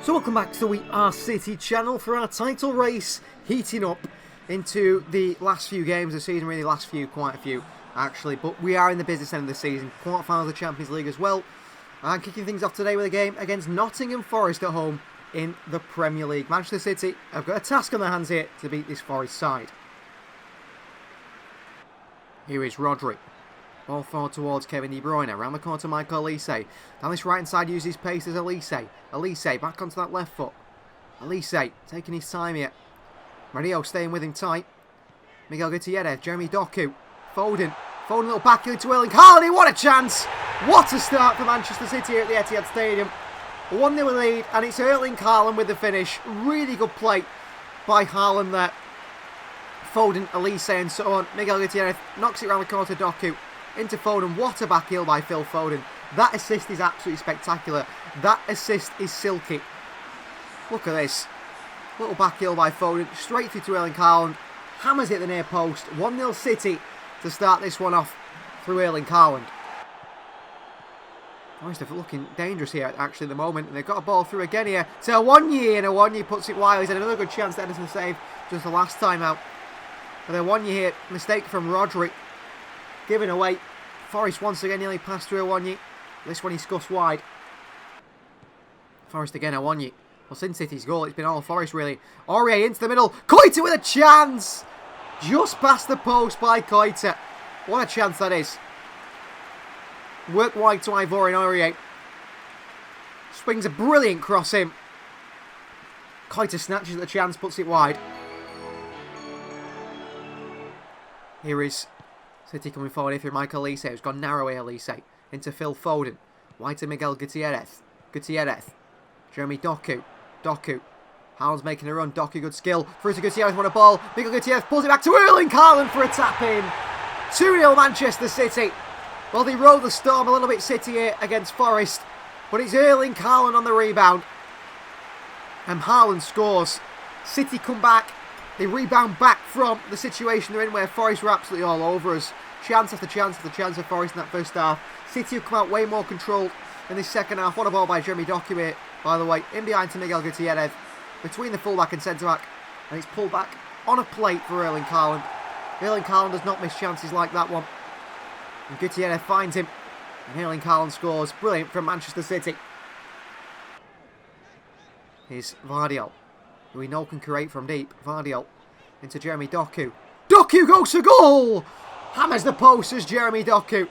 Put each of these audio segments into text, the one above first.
So welcome back to the We Are City channel for our title race, heating up into the last few games of the season, really quite a few actually, but we are in the business end of the season, quarterfinals of the Champions League as well, and kicking things off today with a game against Nottingham Forest at home in the Premier League. Manchester City have got a task on their hands here to beat this Forest side. Here is Rodri. Ball forward towards Kevin De Bruyne. Around the corner to Michael Elise. Down this right hand side uses pace as Elise. Elise back onto that left foot. Elise taking his time here. Mario staying with him tight. Miguel Gutierrez. Jeremy Doku. Foden. Foden a little back into Erling Haaland. What a chance. What a start for Manchester City here at the Etihad Stadium. 1-0 lead, and it's Erling Haaland with the finish. Really good play by Haaland there. Foden, Elise and so on. Miguel Gutierrez knocks it around the corner to Doku. Into Foden. What a back heel by Phil Foden. That assist is absolutely spectacular. That assist is silky. Look at this. Little back heel by Foden. Straight through to Erling Haaland. Hammers it at the near post. 1-0 City to start this one off through Erling Haaland. Forest are looking dangerous here actually at the moment. And they've got a ball through again here to Awoniyi. And Awoniyi puts it wide. He's had another good chance to Ederson save just the last time out. But Awoniyi here. Mistake from Rodri. Given away. Forest once again nearly passed through Awoniyi. This one he scuffs wide. Forest again, Awoniyi. Well, since City's goal, it's been all Forest really. Aurier into the middle. Koita with a chance! Just past the post by Koita. What a chance that is. Work wide to Ivorian Aurier. Swings a brilliant cross in. Koita snatches at the chance, puts it wide. Here is City coming forward here through Michael Elise, who's gone narrow here, Elise. Into Phil Foden. Wide to Miguel Gutierrez. Jeremy Doku. Haaland's making a run. Doku, good skill. Through to Gutierrez, won a ball. Miguel Gutierrez pulls it back to Erling Haaland for a tap in. 2-0 Manchester City. Well, they rode the storm a little bit, City here against Forest. But it's Erling Haaland on the rebound. And Haaland scores. City come back. They rebound back from the situation they're in where Forest were absolutely all over us. Chance after chance after chance of Forest in that first half. City have come out way more controlled in this second half. What a ball by Jeremy Doku here, by the way. In behind to Miguel Gutierrez. Between the fullback and centre-back. And it's pulled back on a plate for Erling Haaland. Erling Haaland does not miss chances like that one. And Gutierrez finds him. And Erling Haaland scores. Brilliant from Manchester City. Here's Vardiol, who we know can create from deep. Vardiol into Jeremy Doku. Doku goes to goal! Hammers the post as Jeremy Doku.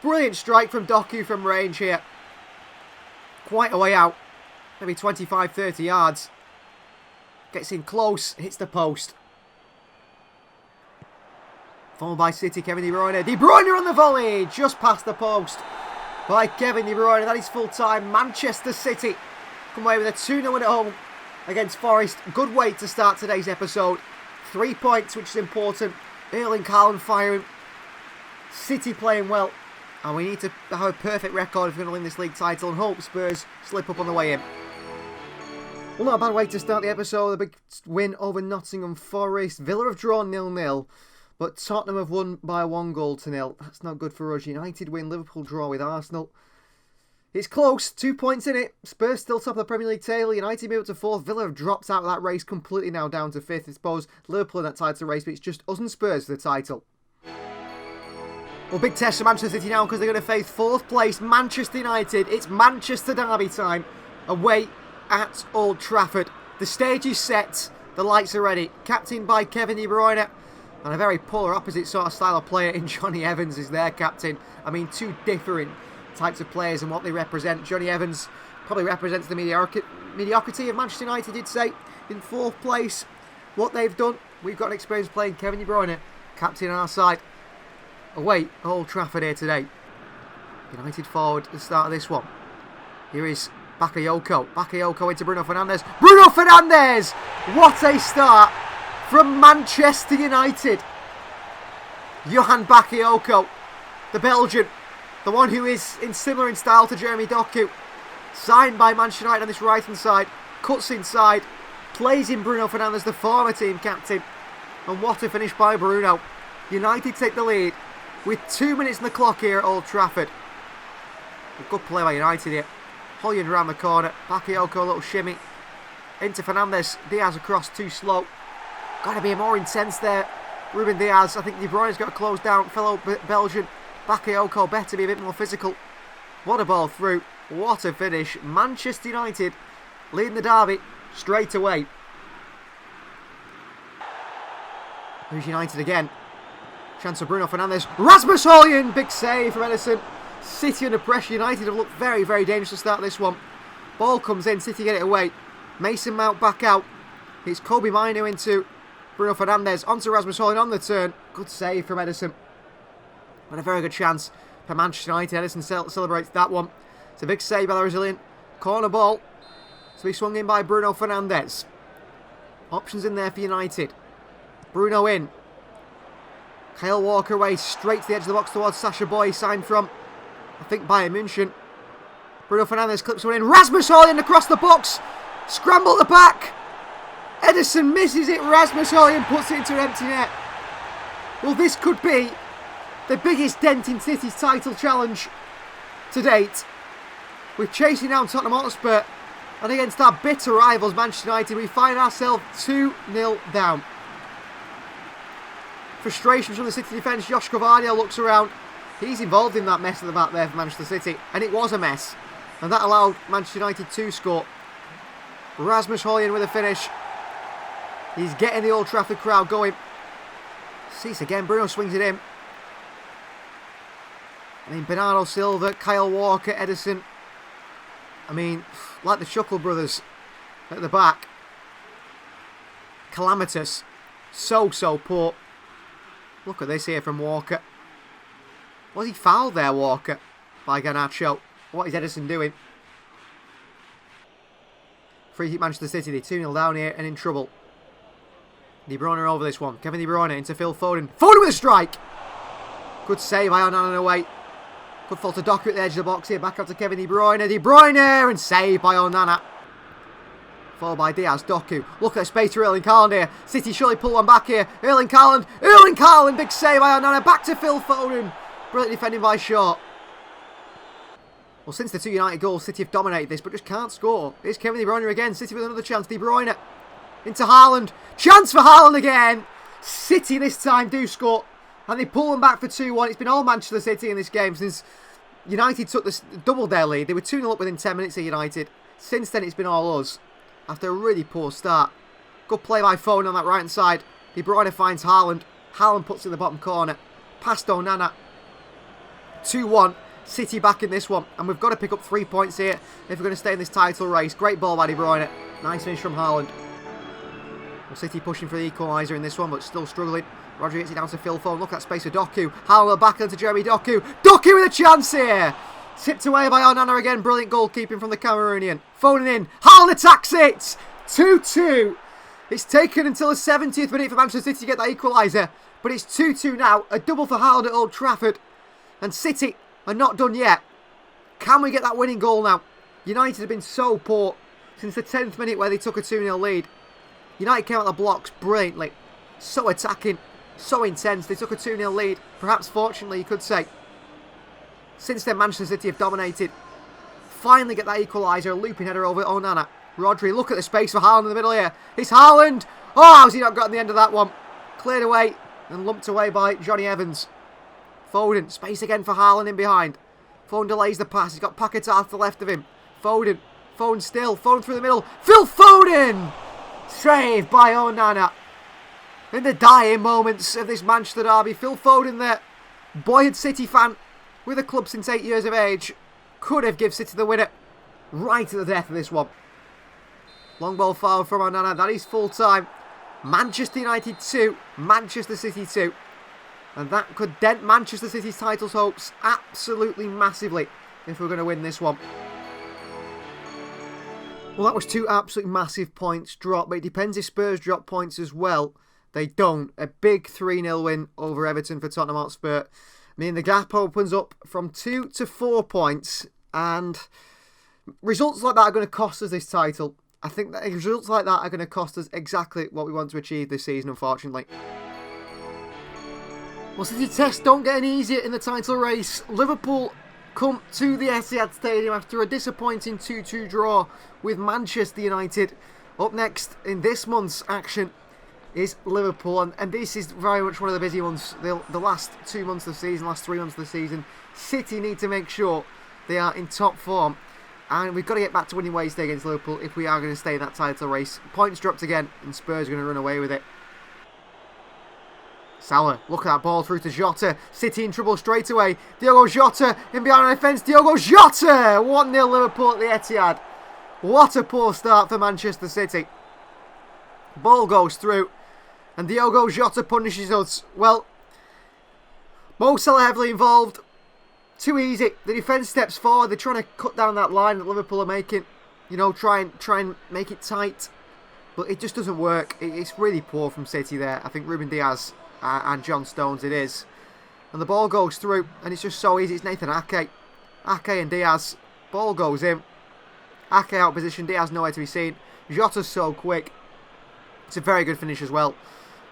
Brilliant strike from Doku from range here. Quite a way out. Maybe 25-30 yards. Gets in close, hits the post. Followed by City, Kevin De Bruyne. De Bruyne on the volley! Just past the post by Kevin De Bruyne. That is full time. Manchester City come away with a 2-0 win at home against Forest. Good way to start today's episode. 3 points, which is important. Erling Haaland firing. City playing well. And we need to have a perfect record if we're going to win this league title and hope Spurs slip up on the way in. Well, not a bad way to start the episode. A big win over Nottingham Forest. Villa have drawn 0-0. But Tottenham have won by 1-0. That's not good for us. United win. Liverpool draw with Arsenal. It's close. 2 points in it. Spurs still top of the Premier League table. United move up to 4th. Villa have dropped out of that race completely now down to 5th. I suppose Liverpool in that title race, but it's just us and Spurs for the title. Well, big test for Manchester City now because they're going to face 4th place Manchester United. It's Manchester derby time away at Old Trafford. The stage is set. The lights are ready. Captained by Kevin De Bruyne. And a very polar opposite sort of style of player in Johnny Evans is their captain. I mean, two different types of players and what they represent. Johnny Evans probably represents the mediocrity of Manchester United, you'd say. In 4th place, what they've done, we've got an experience playing Kevin De Bruyne, captain on our side. Away, Old Trafford here today. United forward at the start of this one. Here is Bakayoko. Bakayoko into Bruno Fernandes. Bruno Fernandes! What a start from Manchester United. Johan Bakayoko, the Belgian, the one who is similar in style to Jeremy Doku. Signed by Manchester United on this right hand side. Cuts inside. Plays in Bruno Fernandes, the former team captain. And what a finish by Bruno. United take the lead with 2 minutes on the clock here at Old Trafford. A good play by United here. Holland around the corner. Bakayoko, a little shimmy. Into Fernandes. Diaz across, too slow. Got to be more intense there. Ruben Diaz. I think De Bruyne's got to close down. Fellow Belgian. Bakayoko better be a bit more physical. What a ball through. What a finish. Manchester United leading the derby straight away. There's United again. Chance for Bruno Fernandes. Rasmus Højlund. Big save from Ederson. City under pressure. United have looked very, very dangerous to start this one. Ball comes in. City get it away. Mason Mount back out. It's Kobe Mino into Bruno Fernandes. Onto Rasmus Højlund on the turn. Good save from Ederson. And a very good chance for Manchester United. Ederson celebrates that one. It's a big save by the Brazilian. Corner ball to be swung in by Bruno Fernandes. Options in there for United. Bruno in. Kyle Walker away straight to the edge of the box towards Sacha Boey, signed from, I think, Bayern München. Bruno Fernandes clips one in. Rasmus Højlund across the box. Scramble at the back. Ederson misses it. Rasmus Højlund puts it into an empty net. Well, this could be the biggest dent in City's title challenge to date. We're chasing down Tottenham Hotspur, and against our bitter rivals Manchester United, we find ourselves 2-0 down. Frustrations from the City defence. Josh Gvardiol looks around. He's involved in that mess at the back there for Manchester City, and it was a mess. And that allowed Manchester United to score. Rasmus Højlund with a finish. He's getting the Old Trafford crowd going. Cease again. Bruno swings it in. I mean, Bernardo Silva, Kyle Walker, Ederson. I mean, like the Shuckle brothers at the back. Calamitous. So poor. Look at this here from Walker. Was he fouled there, Walker? By Garnacho. What is Ederson doing? Free hit Manchester City. They're 2-0 down here and in trouble. De Bruyne over this one. Kevin De Bruyne into Phil Foden. Foden with a strike! Good save by Onana away. Good fall to Doku at the edge of the box here. Back up to Kevin De Bruyne. De Bruyne and save by Onana. Followed by Diaz. Doku. Look at the space for Erling Haaland here. City surely pull one back here. Erling Haaland. Erling Haaland. Big save by Onana. Back to Phil Foden. Brilliant defending by Shaw. Well, since the two United goals, City have dominated this, but just can't score. Here's Kevin De Bruyne again. City with another chance. De Bruyne into Haaland. Chance for Haaland again. City this time do score. And they pull them back for 2-1. It's been all Manchester City in this game since United took this, doubled their lead. They were 2-0 up within 10 minutes of United. Since then, it's been all us. After a really poor start. Good play by Foden on that right-hand side. De Bruyne finds Haaland. Haaland puts it in the bottom corner. Past Onana. 2-1. City back in this one. And we've got to pick up 3 points here if we're going to stay in this title race. Great ball by De Bruyne. Nice finish from Haaland. Well, City pushing for the equaliser in this one, but still struggling. Rodri gets it down to Phil Foden. Look at that space for Doku. Haaland back into Jeremy Doku. Doku with a chance here. Tipped away by Onana again. Brilliant goalkeeping from the Cameroonian. Foden in. Haaland attacks it. 2-2. It's taken until the 70th minute for Manchester City to get that equaliser. But it's 2-2 now. A double for Haaland at Old Trafford. And City are not done yet. Can we get that winning goal now? United have been so poor since the 10th minute where they took a 2-0 lead. United came out the blocks brilliantly. So attacking. So intense. They took a 2-0 lead. Perhaps fortunately, you could say. Since then, Manchester City have dominated. Finally get that equaliser. A looping header over Onana. Rodri, look at the space for Haaland in the middle here. It's Haaland. Oh, how's he not gotten the end of that one? Cleared away and lumped away by Johnny Evans. Foden. Space again for Haaland in behind. Foden delays the pass. He's got Paquetá to the left of him. Foden. Foden still. Foden through the middle. Phil Foden! Saved by Onana. In the dying moments of this Manchester derby, Phil Foden, the buoyant City fan with a club since 8 years of age, could have given City the winner right at the death of this one. Long ball foul from Onana. That is full time. Manchester United 2, Manchester City 2. And that could dent Manchester City's titles hopes absolutely massively if we're going to win this one. Well, that was two absolutely massive points dropped, but it depends if Spurs drop points as well. They don't. A big 3-0 win over Everton for Tottenham Hotspur. I mean, the gap opens up from 2 to 4 points, and results like that are going to cost us this title. I think that results like that are going to cost us exactly what we want to achieve this season, unfortunately. Well, City tests don't get any easier in the title race. Liverpool come to the Etihad Stadium after a disappointing 2-2 draw with Manchester United. Up next in this month's action is Liverpool, and this is very much one of the busy ones. The last 2 months of the season, last 3 months of the season, City need to make sure they are in top form, and we've got to get back to winning ways today against Liverpool if we are going to stay in that title race. Points dropped again, and Spurs are going to run away with it. Salah, look at that ball through to Jota. City in trouble straight away. Diogo Jota in behind the defence. Diogo Jota! 1-0 Liverpool at the Etihad. What a poor start for Manchester City. Ball goes through, and Diogo Jota punishes us. Well, Mo Salah heavily involved. Too easy. The defence steps forward. They're trying to cut down that line that Liverpool are making. You know, try and make it tight. But it just doesn't work. It's really poor from City there. I think Ruben Diaz and John Stones it is. And the ball goes through, and it's just so easy. It's Nathan Ake. Ake and Diaz. Ball goes in. Ake out of position. Diaz nowhere to be seen. Jota's so quick. It's a very good finish as well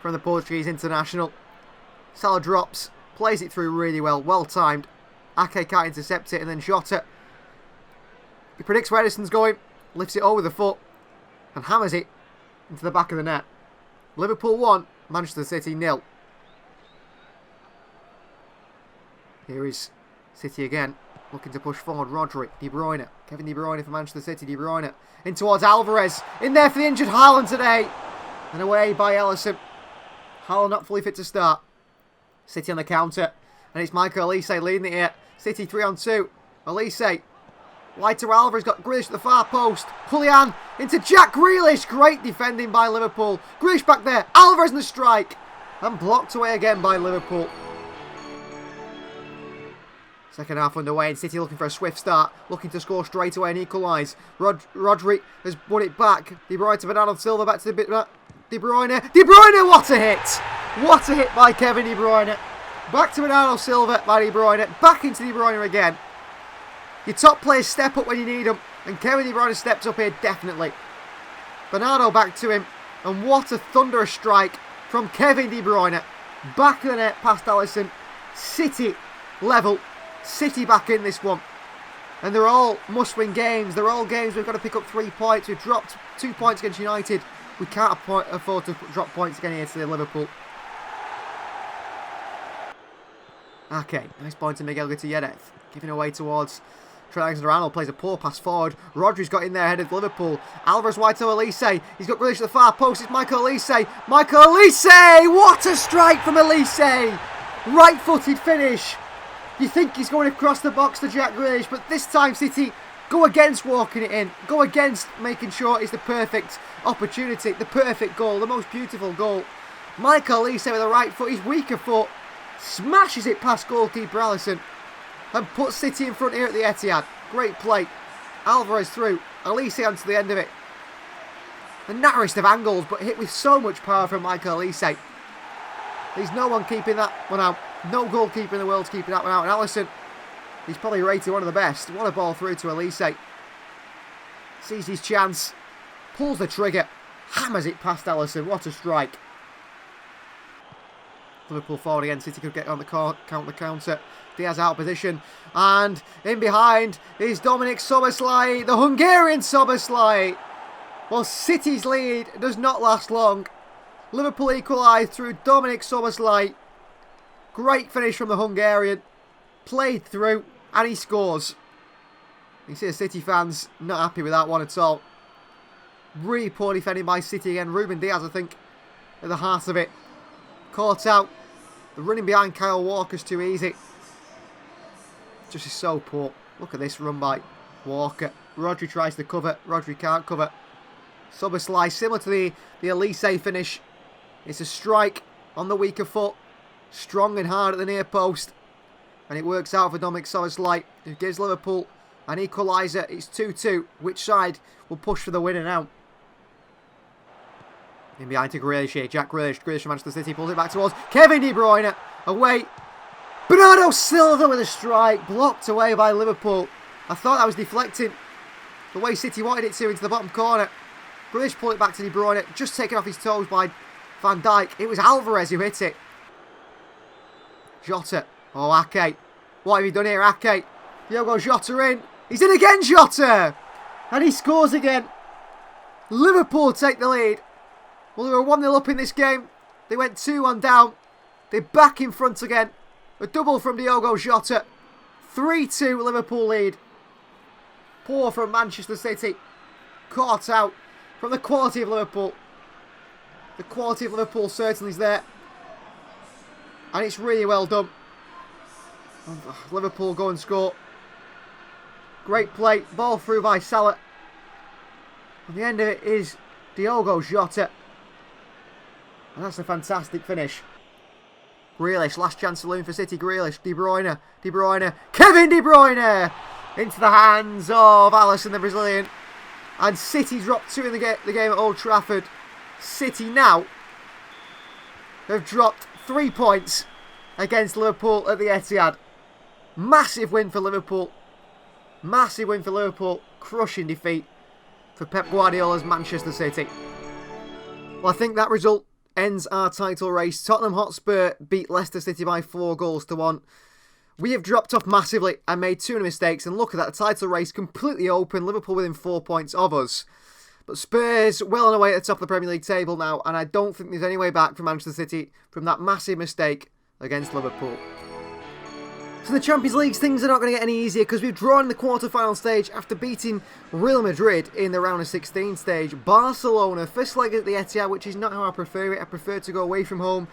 from the Portuguese international. Salah drops. Plays it through really well. Well timed. Ake can't intercept it, and then Jota, he predicts where Edison's going, lifts it over the foot, and hammers it into the back of the net. Liverpool 1, Manchester City 0. Here is City again, looking to push forward. Rodri, De Bruyne, Kevin De Bruyne for Manchester City. De Bruyne in towards Alvarez, in there for the injured Haaland today, and away by Ellison. Haaland not fully fit to start. City on the counter, and it's Michael Elise leading it here. City 3-on-2. Elise. Wide to Alvarez. Got Grealish at the far post. Julian into Jack Grealish. Great defending by Liverpool. Grealish back there. Alvarez in the strike. And blocked away again by Liverpool. Second half underway, and City looking for a swift start. Looking to score straight away and equalise. Rodri has won it back. De Bruyne to Bernardo Silva. Back to the bit. De Bruyne. De Bruyne. What a hit. What a hit by Kevin De Bruyne. Back to Bernardo Silva by De Bruyne. Back into De Bruyne again. Your top players step up when you need them. And Kevin De Bruyne steps up here definitely. Bernardo back to him. And what a thunderous strike from Kevin De Bruyne. Back of the net past Alisson. City level. City back in this one. And they're all must-win games. They're all games we've got to pick up 3 points. We've dropped 2 points against United. We can't afford to drop points again here to Liverpool. Okay, nice point to Miguel Gutierrez. Giving away towards Trent Alexander-Arnold. Plays a poor pass forward. Rodri's got in there ahead of Liverpool. Alvarez wide to Elise. He's got Grealish at the far post. It's Michael Elise. Michael Elise! What a strike from Elise! Right-footed finish. You think he's going across the box to Jack Grealish, but this time City go against walking it in. Go against making sure it's the perfect opportunity. The perfect goal. The most beautiful goal. Michael Elise with the right foot. His weaker foot. Smashes it past goalkeeper Alisson and puts City in front here at the Etihad. Great play. Alvarez through. Elise onto the end of it. The narrowest of angles, but hit with so much power from Michael Elise. There's no one keeping that one out. No goalkeeper in the world's keeping that one out. And Alisson, he's probably rated one of the best. What a ball through to Elise. Sees his chance. Pulls the trigger. Hammers it past Alisson. What a strike. Liverpool forward again. City could get on the counter. Diaz out of position. And in behind is Dominic Szoboszlai, the Hungarian Szoboszlai. Well, City's lead does not last long. Liverpool equalise through Dominic Szoboszlai. Great finish from the Hungarian. Played through, and he scores. You see the City fans not happy with that one at all. Really poor defending by City again. Ruben Diaz, I think, at the heart of it. Caught out. The running behind Kyle Walker's too easy. Just is so poor. Look at this run by Walker. Rodri tries to cover. Rodri can't cover. Szoboszlai, similar to the Elise finish. It's a strike on the weaker foot. Strong and hard at the near post. And it works out for Dominic Szoboszlai, who gives Liverpool an equaliser. It's 2-2. Which side will push for the winner now? In behind to Grealish here. Jack Grealish. Grealish from Manchester City pulls it back towards Kevin De Bruyne. Away. Bernardo Silva with a strike. Blocked away by Liverpool. I thought that was deflecting the way City wanted it to into the bottom corner. Grealish pulled it back to De Bruyne. Just taken off his toes by Van Dijk. It was Alvarez who hit it. Jota. Oh, Ake. What have you done here, Ake? Diogo Jota in. He's in again, Jota! And he scores again. Liverpool take the lead. Well, they were 1-0 up in this game. They went 2-1 down. They're back in front again. A double from Diogo Jota. 3-2 Liverpool lead. Poor from Manchester City. Caught out from the quality of Liverpool. The quality of Liverpool certainly is there. And it's really well done. Liverpool go and score. Great play. Ball through by Salah. And the end of it is Diogo Jota. And that's a fantastic finish. Grealish, last chance saloon for City. Grealish, De Bruyne, Kevin De Bruyne! Into the hands of Alisson, the Brazilian. And City dropped 2 in the game at Old Trafford. City now have dropped 3 points against Liverpool at the Etihad. Massive win for Liverpool. Massive win for Liverpool. Crushing defeat for Pep Guardiola's Manchester City. Well, I think that result ends our title race. Tottenham Hotspur beat Leicester City by 4-1. We have dropped off massively and made too many mistakes. And look at that, the title race completely open. Liverpool within 4 points of us. But Spurs well on the way at the top of the Premier League table now. And I don't think there's any way back for Manchester City from that massive mistake against Liverpool. So the Champions League, things are not going to get any easier because we've drawn in the quarter-final stage after beating Real Madrid in the round of 16 stage. Barcelona, first leg at the Etihad, which is not how I prefer it. I prefer to go away from home,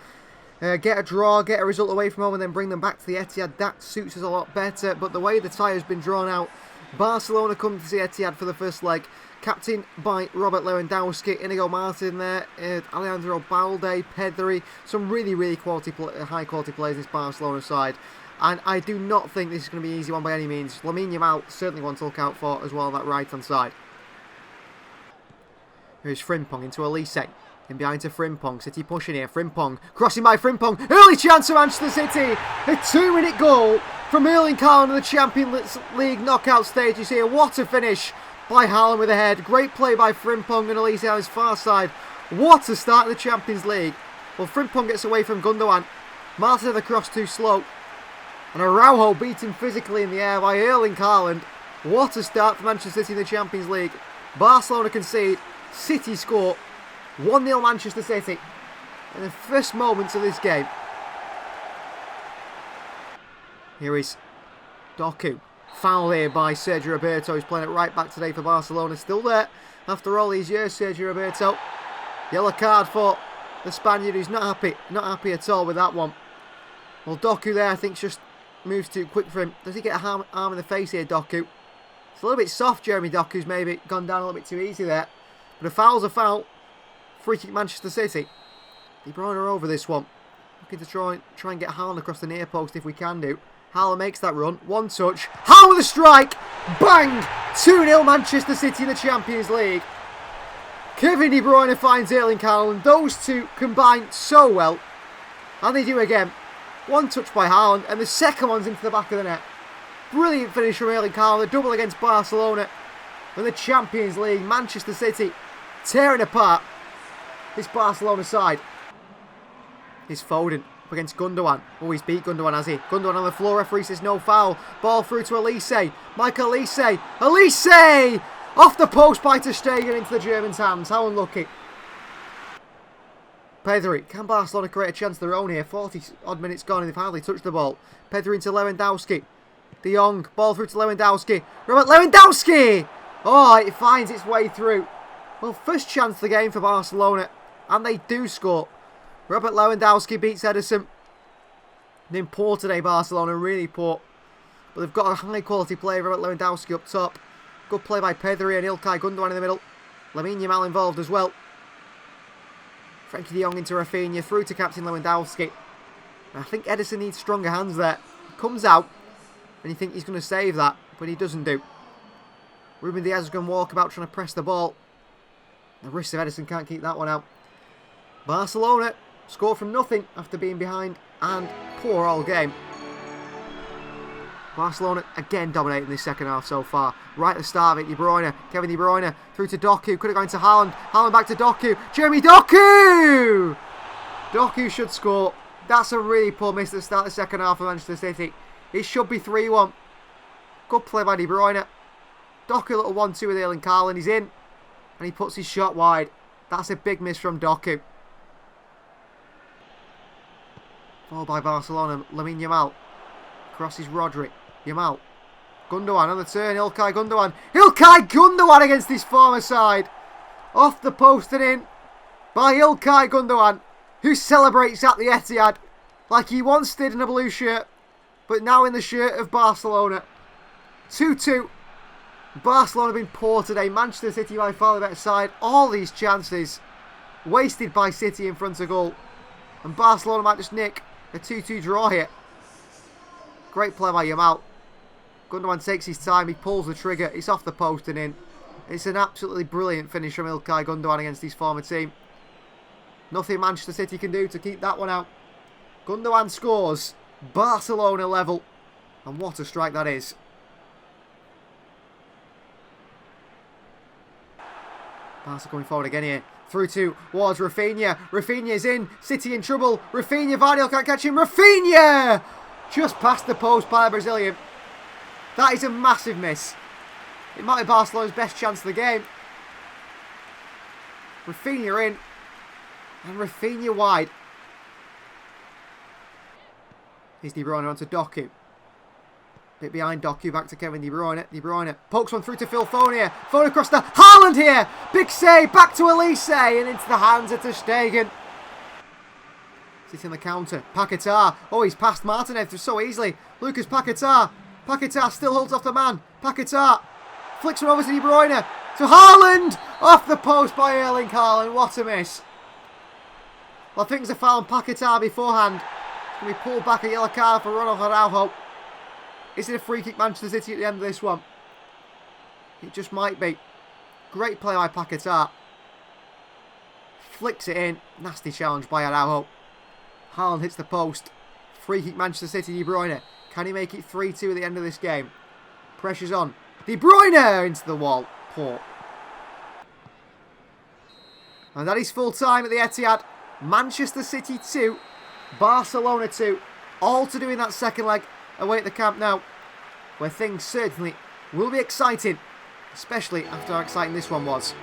get a draw, get a result away from home and then bring them back to the Etihad. That suits us a lot better, but the way the tie has been drawn out, Barcelona come to the Etihad for the first leg, captained by Robert Lewandowski, Inigo Martin there, Alejandro Balde, Pedri, some really high-quality players in this Barcelona side. And I do not think this is going to be an easy one by any means. Lamine Yamal certainly one to look out for as well on that right-hand side. Here's Frimpong into Elise. In behind to Frimpong. City pushing here. Frimpong. Crossing by Frimpong. Early chance for Manchester City. A 2-minute goal from Erling Haaland in the Champions League knockout stages here. What a finish by Haaland with a head. Great play by Frimpong and Elise on his far side. What a start in the Champions League. Well, Frimpong gets away from Gundogan. Martin had the cross too slow. And Araujo beaten physically in the air by Erling Haaland. What a start for Manchester City in the Champions League. Barcelona concede. City score. 1-0 Manchester City in the first moments of this game. Here is Doku. Foul here by Sergio Roberto. He's playing it right back today for Barcelona. Still there after all these years, Sergio Roberto. Yellow card for the Spaniard who's not happy. Not happy at all with that one. Well, Doku there I think just moves too quick for him. Does he get a arm in the face here, Doku? It's a little bit soft, Jeremy Doku's maybe gone down a little bit too easy there. But a foul's a foul. Free kick Manchester City. De Bruyne are over this one. Looking to try and get Haaland across the near post if we can do. Haaland makes that run. One touch. Haaland with a strike. Bang! 2-0 Manchester City in the Champions League. Kevin De Bruyne finds Erling Haaland. Those two combine so well. And they do again. One touch by Haaland, and the second one's into the back of the net. Brilliant finish from Erling Haaland. Double against Barcelona. And the Champions League, Manchester City tearing apart this Barcelona side. He's Foden up against Gundogan. Oh, he's beat Gundogan, has he? Gundogan on the floor. Referee says no foul. Ball through to Elise. Michael Elise. Elise! Off the post by Ter Stegen into the Germans' hands. How unlucky. Pedri, can Barcelona create a chance of their own here? 40 odd minutes gone and they've hardly touched the ball. Pedri into Lewandowski. De Jong, ball through to Lewandowski. Robert Lewandowski! Oh, it finds its way through. Well, first chance of the game for Barcelona. And they do score. Robert Lewandowski beats Ederson. Been poor today, Barcelona, really poor. But they've got a high quality player, Robert Lewandowski up top. Good play by Pedri and Ilkay Gundogan in the middle. Lamine Yamal involved as well. Frankie de Jong into Rafinha, through to captain Lewandowski. And I think Ederson needs stronger hands there. Comes out, and you think he's going to save that, but he doesn't do. Ruben Diaz is going to walk about trying to press the ball. The wrist of Ederson can't keep that one out. Barcelona score from nothing after being behind and poor all game. Barcelona again dominating this second half so far. Right at the start of it, De Bruyne, Kevin De Bruyne, through to Doku, could have gone to Haaland. Haaland back to Doku, Jeremy Doku! Doku should score. That's a really poor miss at the start of the second half of Manchester City. It should be 3-1. Good play by De Bruyne. Doku, a little 1-2 with Erling Haaland. He's in. And he puts his shot wide. That's a big miss from Doku. Followed by Barcelona. Lamine Yamal. Crosses Rodri. Yamal. Gundogan on the turn. Ilkay Gundogan. Ilkay Gundogan against his former side. Off the post and in by Ilkay Gundogan, who celebrates at the Etihad like he once did in a blue shirt, but now in the shirt of Barcelona. 2-2. Barcelona have been poor today. Manchester City by far the better side. All these chances wasted by City in front of goal. And Barcelona might just nick a 2-2 draw here. Great play by Yamal. Gundogan takes his time. He pulls the trigger. It's off the post and in. It's an absolutely brilliant finish from Ilkay Gundogan against his former team. Nothing Manchester City can do to keep that one out. Gundogan scores. Barcelona level. And what a strike that is. Barca going forward again here. Through towards Rafinha. Rafinha's in. City in trouble. Rafinha. Vardy can't catch him. Rafinha! Just past the post by the Brazilian. That is a massive miss. It might be Barcelona's best chance of the game. Rafinha in. And Rafinha wide. Here's De Bruyne onto Doku. Bit behind Doku, back to Kevin De Bruyne. De Bruyne pokes one through to Phil Foden here. Foden across the Haaland here. Big save, back to Elise and into the hands of ter Stegen. Sitting on the counter. Paquetá. Oh, he's passed Martinez so easily. Lucas Paquetá. Paquetá still holds off the man. Paquetá flicks one over to De Bruyne. To Haaland. Off the post by Erling Haaland. What a miss. Well, I think there's a foul on Paquetá beforehand. Can we pull back a yellow card for Ronald Araujo? Is it a free kick Manchester City at the end of this one? It just might be. Great play by Paquetá. Flicks it in. Nasty challenge by Araujo. Haaland hits the post. Free kick Manchester City, De Bruyne. Can he make it 3-2 at the end of this game? Pressure's on. De Bruyne into the wall. Poor. And that is full time at the Etihad. Manchester City 2. Barcelona 2. All to do in that second leg away at the Camp Nou, where things certainly will be exciting, especially after how exciting this one was.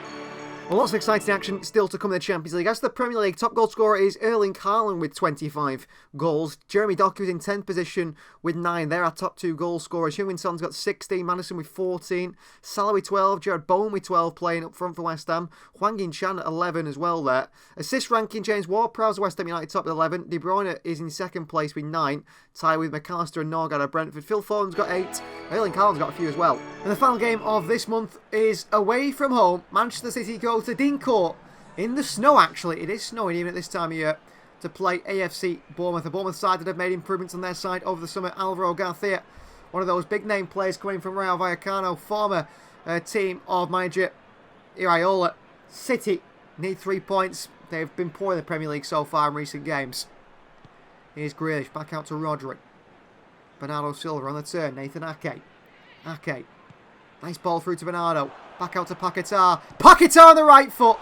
Well, lots of exciting action still to come in the Champions League. As for the Premier League, top goal scorer is Erling Haaland with 25 goals. Jeremy Doku is in 10th position with 9. They're our top 2 goal scorers. Heung-min Son's got 16, Maddison with 14, Salah with 12, Jared Bowen with 12 playing up front for West Ham, Hwang In-chan at 11 as well there. Assist ranking, James Ward-Prowse West Ham United top with 11. De Bruyne is in 2nd place with 9, tied with McAllister and Norgard at Brentford. Phil Foden's got 8, Erling Haaland's got a few as well. And the final game of this month is away from home. Manchester City go to Dincourt in the snow, actually. It is snowing even at this time of year, to play AFC Bournemouth. The Bournemouth side that have made improvements on their side over the summer. Alvaro Garcia, one of those big name players coming from Rayo Vallecano, former team of manager Iraola. City need 3 points. They've been poor in the Premier League so far in recent games. Here's Grealish, back out to Rodri. Bernardo Silva on the turn. Nathan Ake. Ake. Nice ball through to Bernardo. Back out to Paquetá. Paquetá on the right foot.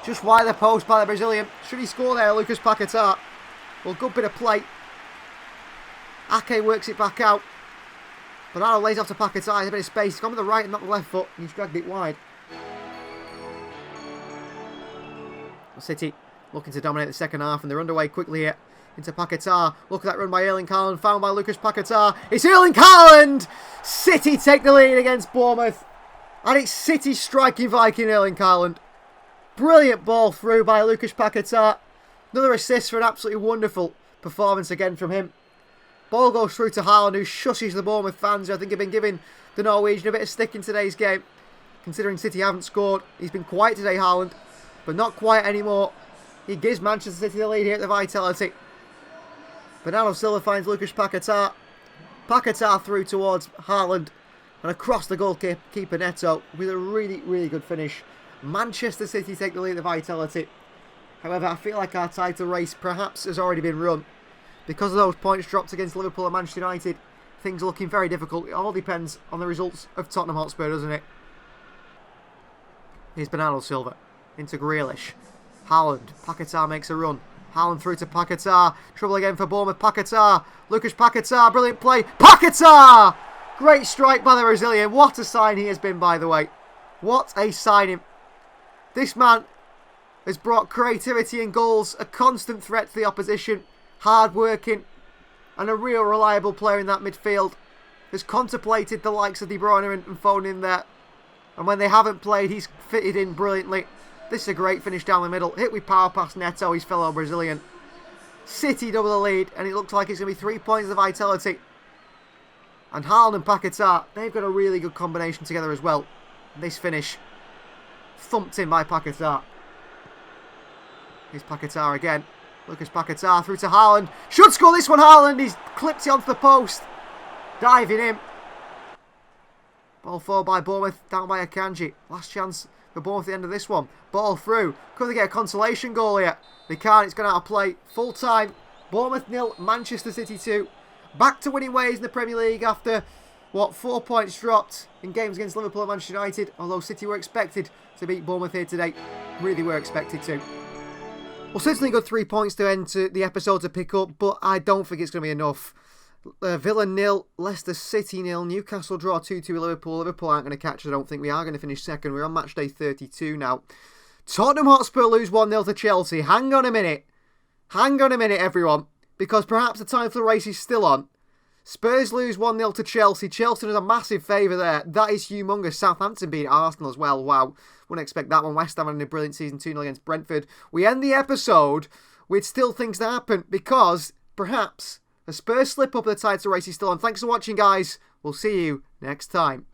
Just wide the post by the Brazilian. Should he score there, Lucas Paquetá? Well, good bit of play. Ake works it back out. Bernardo lays off to Paquetá. There's a bit of space. He's gone with the right and not the left foot. And he's dragged it wide. City looking to dominate the second half, and they're underway quickly here. Into Paquetá. Look at that run by Erling Haaland. Found by Lucas Paquetá. It's Erling Haaland! City take the lead against Bournemouth. And it's City striking Viking Erling Haaland. Brilliant ball through by Lucas Paquetá. Another assist for an absolutely wonderful performance again from him. Ball goes through to Haaland, who shushes the Bournemouth fans, who I think have been giving the Norwegian a bit of stick in today's game. Considering City haven't scored. He's been quiet today, Haaland. But not quiet anymore. He gives Manchester City the lead here at the Vitality. Bernardo Silva finds Lucas Paquetá. Paquetá through towards Haaland. And across the goalkeeper Neto with a really, really good finish. Manchester City take the lead at the Vitality. However, I feel like our title race perhaps has already been run. Because of those points dropped against Liverpool and Manchester United, things are looking very difficult. It all depends on the results of Tottenham Hotspur, doesn't it? Here's Bernardo Silva. Into Grealish. Haaland. Paquetá makes a run. Haaland through to Paquetá. Trouble again for Bournemouth. Paquetá. Lucas Paquetá. Brilliant play. Paquetá! Great strike by the Brazilian. What a sign he has been, by the way. What a signing. This man has brought creativity and goals, a constant threat to the opposition, hard-working, and a real reliable player in that midfield. Has contemplated the likes of De Bruyne and Foden in there. And when they haven't played, he's fitted in brilliantly. This is a great finish down the middle. Hit with power past Neto, his fellow Brazilian. City double the lead, and it looks like it's going to be 3 points of vitality. And Haaland and Paquetá, they've got a really good combination together as well. This finish, thumped in by Paquetá. Here's Paquetá again. Lucas Paquetá through to Haaland. Should score this one, Haaland. He's clipped it onto the post. Diving in. Ball forward by Bournemouth, down by Akanji. Last chance for Bournemouth at the end of this one. Ball through. Could they get a consolation goal here? They can't. It's gone out of play. Full time. Bournemouth 0, Manchester City 2. Back to winning ways in the Premier League after, 4 points dropped in games against Liverpool and Manchester United. Although City were expected to beat Bournemouth here today. Really were expected to. Well, certainly got 3 points to end the episode to pick up, but I don't think it's going to be enough. Villa 0, Leicester City 0, Newcastle draw 2-2 with Liverpool. Liverpool aren't going to catch us, I don't think. We are going to finish second. We're on match day 32 now. Tottenham Hotspur lose 1-0 to Chelsea. Hang on a minute. Hang on a minute, everyone. Because perhaps the time for the race is still on. Spurs lose 1-0 to Chelsea. Chelsea does a massive favour there. That is humongous. Southampton beat Arsenal as well. Wow. Wouldn't expect that one. West Ham having a brilliant season 2-0 against Brentford. We end the episode with still things to happen because perhaps a Spurs slip up at the title race is still on. Thanks for watching, guys. We'll see you next time.